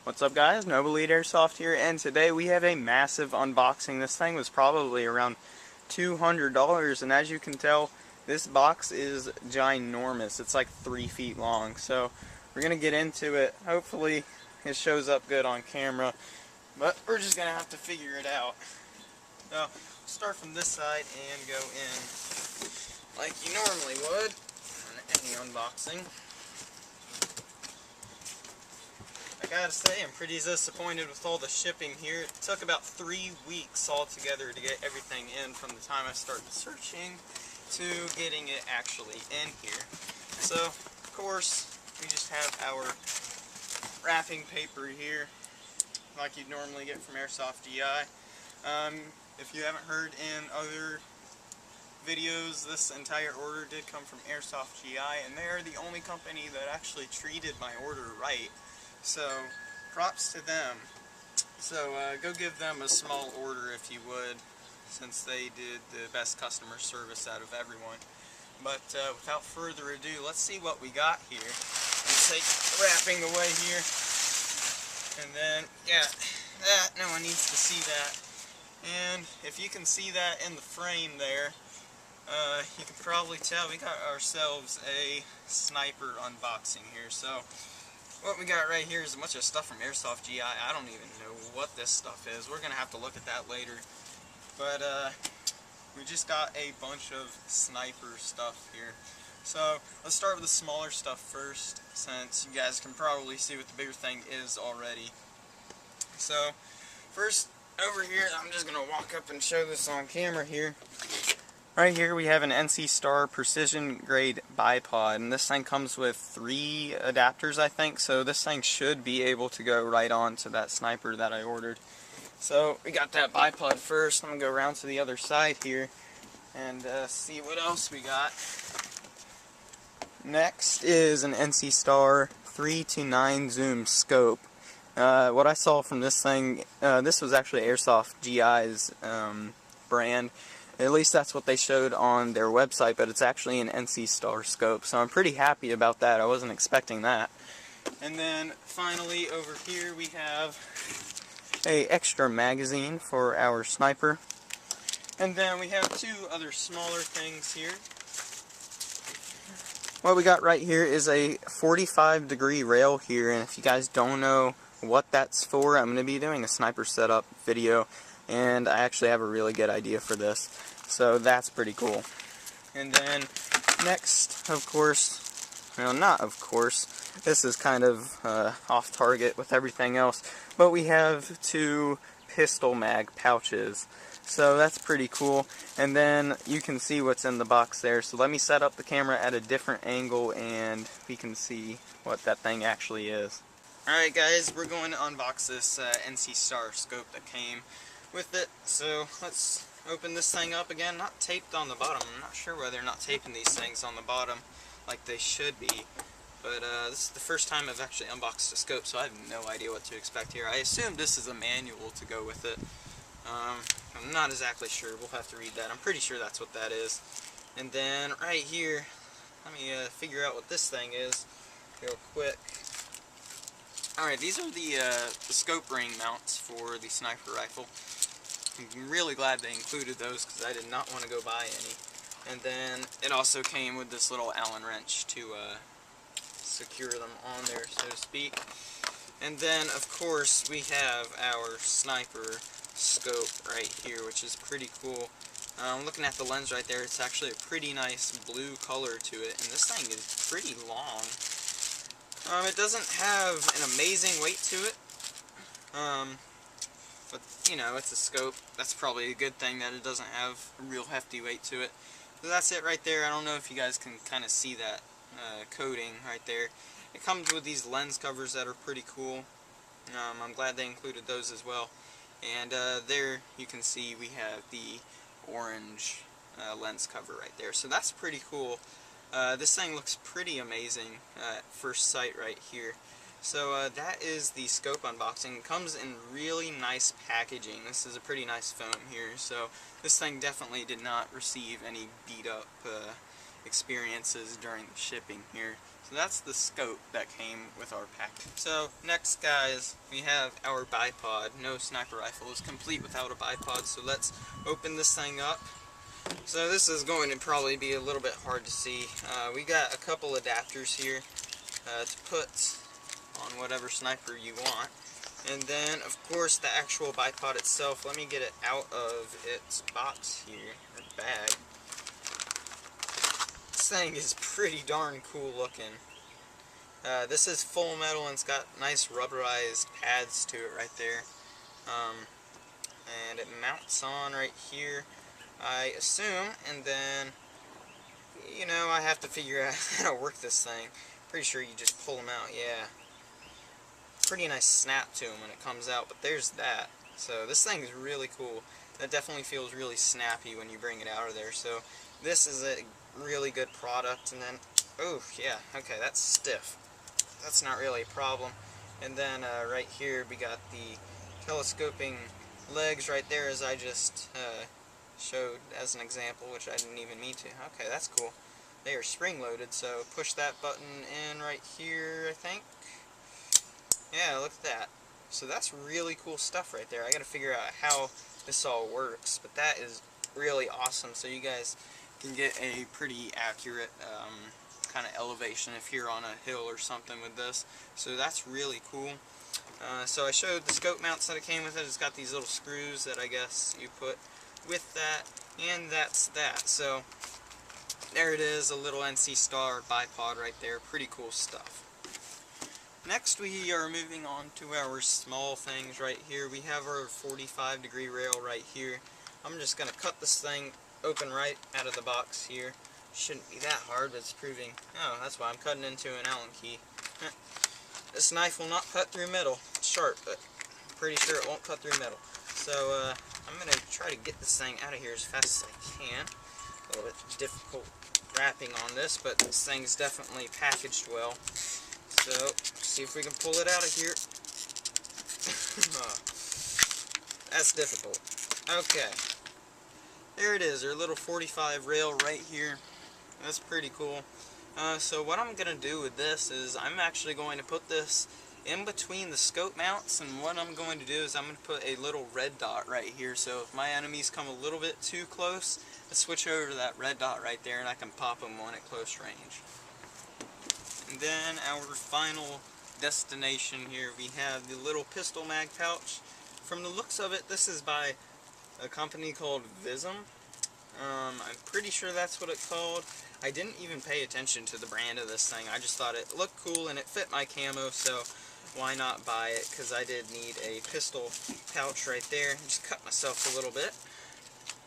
What's up guys, Noble Elite Airsoft here, and today we have a massive unboxing. This thing was probably around $200, and as you can tell, this box is ginormous. It's like 3 feet long, so we're going to get into it. Hopefully it shows up good on camera, but we're just going to have to figure it out. So, start from this side and go in like you normally would on any unboxing. I gotta say, I'm pretty disappointed with all the shipping here. It took about 3 weeks altogether to get everything in, from the time I started searching to getting it actually in here. So, of course, we just have our wrapping paper here, like you'd normally get from Airsoft GI. If you haven't heard in other videos, this entire order did come from Airsoft GI, and they're the only company that actually treated my order right. So, props to them. So, go give them a small order if you would, since they did the best customer service out of everyone. But without further ado, let's see what we got here. Let's take the wrapping away here. And then, yeah, no one needs to see that. And if you can see that in the frame there, you can probably tell we got ourselves a sniper unboxing here. So, what we got right here is a bunch of stuff from Airsoft GI. I don't even know what this stuff is. We're going to have to look at that later. But we just got a bunch of sniper stuff here. So let's start with the smaller stuff first, since you guys can probably see what the bigger thing is already. So first, over here, I'm just going to walk up and show this on camera here. Right here we have an NC Star Precision Grade Bipod, and this thing comes with 3 adapters, I think, so this thing should be able to go right on to that sniper that I ordered. So we got that bipod first. I'm going to go around to the other side here and see what else we got. Next is an NC Star 3-9 zoom scope. What I saw from this thing, this was actually Airsoft GI's brand. At least that's what they showed on their website, but it's actually an NC Star scope, so I'm pretty happy about that. I wasn't expecting that. And then finally over here we have a extra magazine for our sniper. And then we have 2 other smaller things here. What we got right here is a 45-degree rail here, and if you guys don't know what that's for, I'm going to be doing a sniper setup video, and I actually have a really good idea for this. So that's pretty cool. And then next, of course, well, not of course, this is kind of off target with everything else, but we have 2 pistol mag pouches. So that's pretty cool. And then you can see what's in the box there. So let me set up the camera at a different angle and we can see what that thing actually is. Alright guys, we're going to unbox this NC Star scope that came with it. So let's open this thing up again. Not taped on the bottom. I'm not sure why they're not taping these things on the bottom like they should be. But this is the first time I've actually unboxed a scope, so I have no idea what to expect here. I assume this is a manual to go with it. I'm not exactly sure. We'll have to read that. I'm pretty sure that's what that is. And then right here, let me figure out what this thing is real quick. Alright, these are the scope ring mounts for the sniper rifle. I'm really glad they included those because I did not want to go buy any. And then it also came with this little Allen wrench to secure them on there, so to speak. And then, of course, we have our sniper scope right here, which is pretty cool. Looking at the lens right there, it's actually a pretty nice blue color to it, and this thing is pretty long. It doesn't have an amazing weight to it, but, you know, it's a scope. That's probably a good thing that it doesn't have a real hefty weight to it. So that's it right there. I don't know if you guys can kind of see that coating right there. It comes with these lens covers that are pretty cool. I'm glad they included those as well. And there you can see we have the orange lens cover right there. So that's pretty cool. This thing looks pretty amazing at first sight right here. So that is the scope unboxing. It comes in really nice packaging. This is a pretty nice foam here. So this thing definitely did not receive any beat up experiences during the shipping here. So that's the scope that came with our package. So next, guys, we have our bipod. No sniper rifle is complete without a bipod, so let's open this thing up. So this is going to probably be a little bit hard to see. We got a couple adapters here to put on whatever sniper you want. And then, of course, the actual bipod itself. Let me get it out of its box here, or bag. This thing is pretty darn cool looking. This is full metal and it's got nice rubberized pads to it right there. And it mounts on right here, I assume, and then, you know, I have to figure out how to work this thing. Pretty sure you just pull them out, yeah. Pretty nice snap to them when it comes out, but there's that. So this thing is really cool. That definitely feels really snappy when you bring it out of there. So this is a really good product. And then, oh yeah, okay, that's stiff. That's not really a problem. And then right here we got the telescoping legs right there, as I just showed as an example, which I didn't even mean to. Okay, that's cool. They are spring loaded, so push that button in right here, I think. Yeah, look at that. So that's really cool stuff right there. I gotta figure out how this all works, but that is really awesome. So you guys can get a pretty accurate kind of elevation if you're on a hill or something with this. So that's really cool. So I showed the scope mounts that it came with it. It's got these little screws that I guess you put with that, and that's that. So there it is, a little NC Star bipod right there. Pretty cool stuff. Next, we are moving on to our small things right here. We have our 45-degree rail right here. I'm just going to cut this thing open right out of the box here. Shouldn't be that hard, but it's proving... Oh, that's why I'm cutting into an Allen key. This knife will not cut through metal. It's sharp, but I'm pretty sure it won't cut through metal. So, I'm going to try to get this thing out of here as fast as I can. A little bit difficult wrapping on this, but this thing's definitely packaged well. So, see if we can pull it out of here. That's difficult. Okay. There it is, our little 45 rail right here. That's pretty cool. So what I'm going to do with this is I'm actually going to put this in between the scope mounts, and what I'm going to do is I'm going to put a little red dot right here, so if my enemies come a little bit too close, I switch over to that red dot right there and I can pop them on at close range. And then our final destination here, we have the little pistol mag pouch. From the looks of it, this is by a company called Vism. I'm pretty sure that's what it's called. I didn't even pay attention to the brand of this thing. I just thought it looked cool and it fit my camo, so why not buy it? Because I did need a pistol pouch right there. Just cut myself a little bit.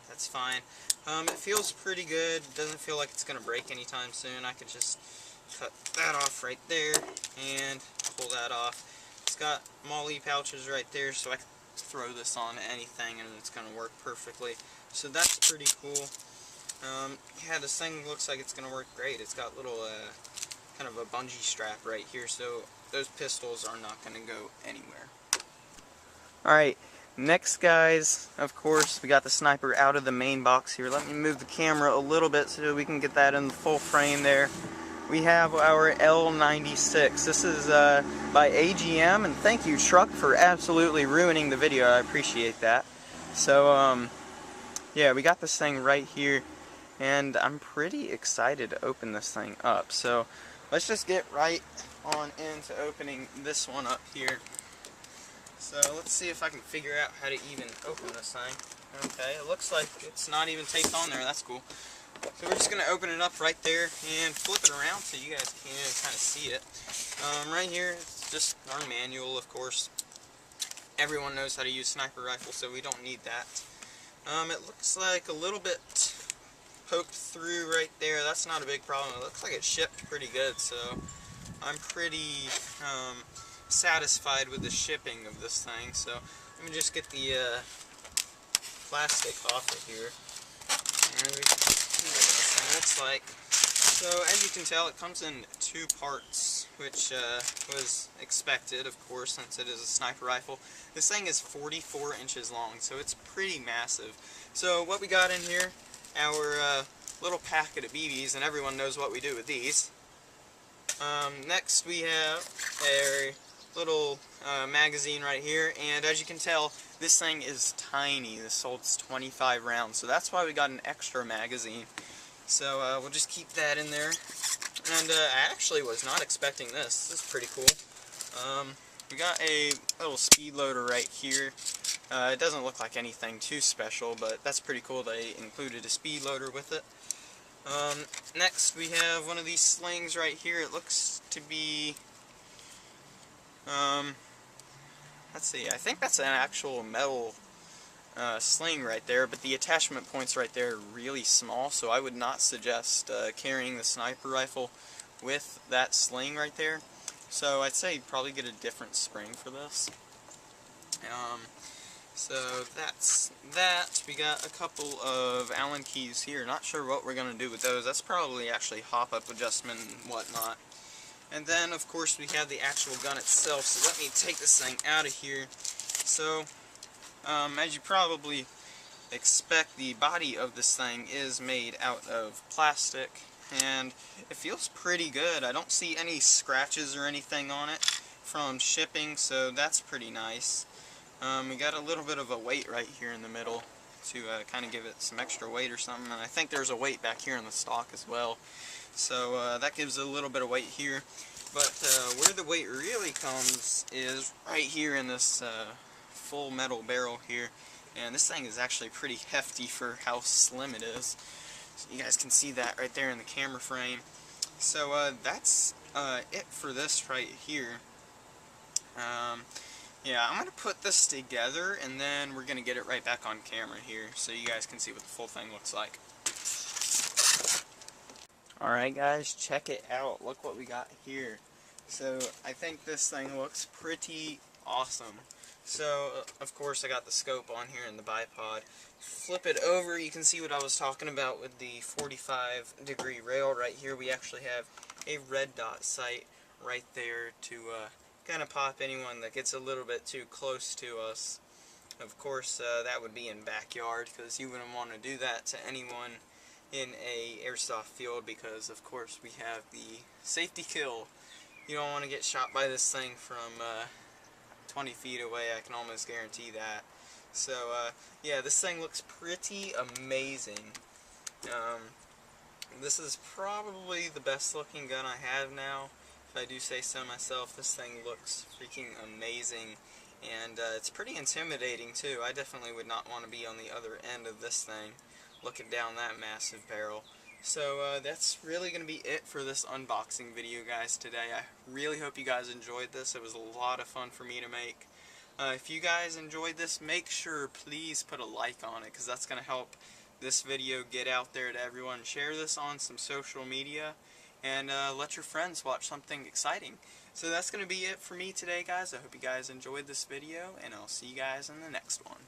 That's fine. It feels pretty good. Doesn't feel like it's going to break anytime soon. I could just cut that off right there and pull that off. It's got MOLLE pouches right there, so I can throw this on anything and it's going to work perfectly. So that's pretty cool. Yeah, this thing looks like it's going to work great. It's got little kind of a bungee strap right here, so those pistols are not going to go anywhere. Alright, next, guys, of course, we got the sniper out of the main box here. Let me move the camera a little bit so we can get that in the full frame there. We have our L96. This is by AGM, and thank you, Truck, for absolutely ruining the video. I appreciate that. So, yeah, we got this thing right here, and I'm pretty excited to open this thing up. So, let's just get right on into opening this one up here. So, let's see if I can figure out how to even open this thing. Okay, it looks like it's not even taped on there. That's cool. So we're just going to open it up right there and flip it around so you guys can kind of see it. Right here, it's just our manual, of course. Everyone knows how to use sniper rifle, so we don't need that. It looks like a little bit poked through right there. That's not a big problem. It looks like it shipped pretty good, so I'm pretty satisfied with the shipping of this thing. So let me just get the plastic off of here. And we can see what this thing looks like. So as you can tell, it comes in two parts, which was expected, of course, since it is a sniper rifle. This thing is 44 inches long, so it's pretty massive. So what we got in here, our little packet of BBs, and everyone knows what we do with these. Next we have a little magazine right here, and as you can tell, this thing is tiny. This holds 25 rounds, so that's why we got an extra magazine. So we'll just keep that in there. And I actually was not expecting this. This is pretty cool. We got a little speed loader right here. It doesn't look like anything too special, but that's pretty cool. They included a speed loader with it. Next we have one of these slings right here. It looks to be, let's see, I think that's an actual metal sling right there, but the attachment points right there are really small, so I would not suggest carrying the sniper rifle with that sling right there. So I'd say probably get a different spring for this. So that's that. We got a couple of Allen keys here. Not sure what we're going to do with those. That's probably actually hop-up adjustment and whatnot. And then, of course, we have the actual gun itself. So let me take this thing out of here. So, as you probably expect, the body of this thing is made out of plastic. And it feels pretty good. I don't see any scratches or anything on it from shipping, so that's pretty nice. We got a little bit of a weight right here in the middle to kind of give it some extra weight or something, and I think there's a weight back here in the stock as well. So that gives it a little bit of weight here. But where the weight really comes is right here in this full metal barrel here. And this thing is actually pretty hefty for how slim it is. So you guys can see that right there in the camera frame. So that's it for this right here. Yeah, I'm going to put this together and then we're going to get it right back on camera here so you guys can see what the full thing looks like. Alright guys, check it out. Look what we got here. So I think this thing looks pretty awesome. So of course I got the scope on here in the bipod. Flip it over, you can see what I was talking about with the 45-degree rail right here. We actually have a red dot sight right there to kind of pop anyone that gets a little bit too close to us. Of course, that would be in backyard, because you wouldn't want to do that to anyone in a airsoft field, because of course we have the safety kill. You don't want to get shot by this thing from 20 feet away, I can almost guarantee that. So yeah, this thing looks pretty amazing. This is probably the best looking gun I have now. If I do say so myself, this thing looks freaking amazing, and it's pretty intimidating too. I definitely would not want to be on the other end of this thing, looking down that massive barrel. So that's really going to be it for this unboxing video, guys, today. I really hope you guys enjoyed this. It was a lot of fun for me to make. If you guys enjoyed this, make sure, please, put a like on it, because that's going to help this video get out there to everyone. Share this on some social media, and let your friends watch something exciting. So that's going to be it for me today, guys. I hope you guys enjoyed this video, and I'll see you guys in the next one.